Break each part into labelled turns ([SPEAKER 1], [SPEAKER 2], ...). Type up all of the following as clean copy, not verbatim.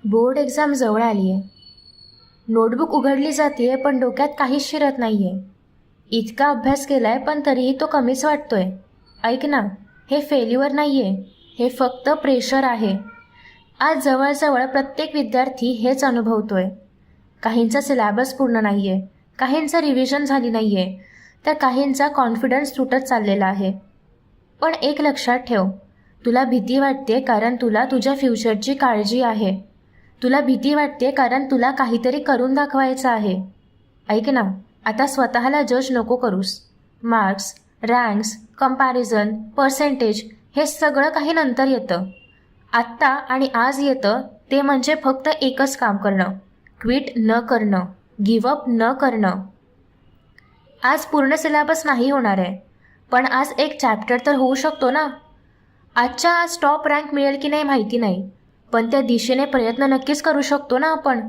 [SPEAKER 1] Board exam जवळ आली आहे. नोटबुक उघडली जाते पण डोक्यात काहीच शिरत नाही आहे. इतका अभ्यास केला आहे पण तरीही तो कमीच वाटतोय. ऐक ना, हे फेल्युअर नाही आहे, हे फक्त प्रेशर आहे. आज जवळजवळ प्रत्येक विद्यार्थी हेच अनुभवतोय. काहींचा सिलेबस पूर्ण नाही आहे, काहींचं रिव्हिजन झाली नाही आहे, तर काहींचा कॉन्फिडन्स तुटत चाललेला आहे. पण एक लक्षात ठेव, तुला भीती वाटते कारण तुला तुझ्या फ्युचरची काळजी आहे. तुला भीती वाटते कारण तुला काहीतरी करून दाखवायचं आहे. ऐक ना, आता स्वतःला जज नको करूस. मार्क्स, रँक्स, कंपॅरिझन, पर्सेंटेज हे सगळं काही नंतर येतं. आत्ता आणि आज येतं ते म्हणजे फक्त एकच काम करणं, क्विट न करणं, गिव्हअप न करणं. आज पूर्ण सिलेबस नाही होणार आहे, पण आज एक चॅप्टर तर होऊ शकतो ना. आजच्या आज टॉप रँक मिळेल की नाही माहिती नाही, पण त्या दिशेने प्रयत्न नक्कीच करू शकतो ना आपण.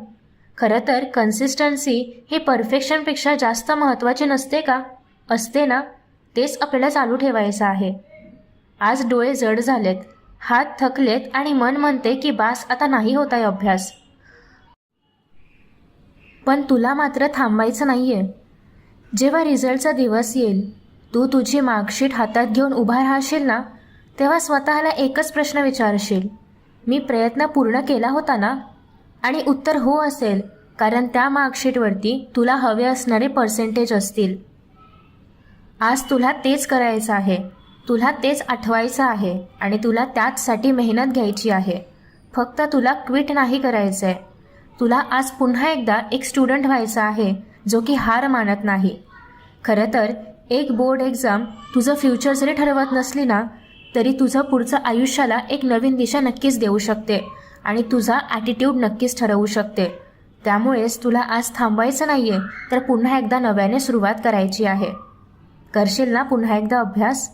[SPEAKER 1] खरं तर कन्सिस्टन्सी ही परफेक्शनपेक्षा जास्त महत्त्वाची नसते का? असते ना. तेच आपल्याला चालू ठेवायचं आहे. आज डोळे जड झालेत, हात थकलेत आणि मन म्हणते की बास, आता नाही होत आहे अभ्यास. पण तुला मात्र थांबायचं नाही आहे. जेव्हा रिझल्टचा दिवस येईल, तू तुझी मार्कशीट हातात घेऊन उभा राहशील ना, तेव्हा स्वतःला एकच प्रश्न विचारशील, मी प्रयत्न पूर्ण केला होता ना? आणि उत्तर हो असेल, कारण त्या मार्कशीटवरती तुला हवे असणारे पर्सेंटेज असतील. आज तुला तेच करायचं आहे, तुला तेच आठवायचं आहे आणि तुला त्याचसाठी मेहनत घ्यायची आहे. फक्त तुला क्विट नाही करायचं आहे. तुला आज पुन्हा एकदा एक स्टुडंट व्हायचा आहे जो की हार मानत नाही. खरं तर एक बोर्ड एक्झाम तुझं फ्युचर जरी ठरवत नसली ना, तरी तुझं पुढचं आयुष्याला एक नवीन दिशा नक्कीच देऊ शकते आणि तुझा ॲटिट्यूड नक्कीच ठरवू शकते. त्यामुळेच तुला आज थांबायचं नाही आहे, तर पुन्हा एकदा नव्याने सुरुवात करायची आहे. करशील ना पुन्हा एकदा अभ्यास?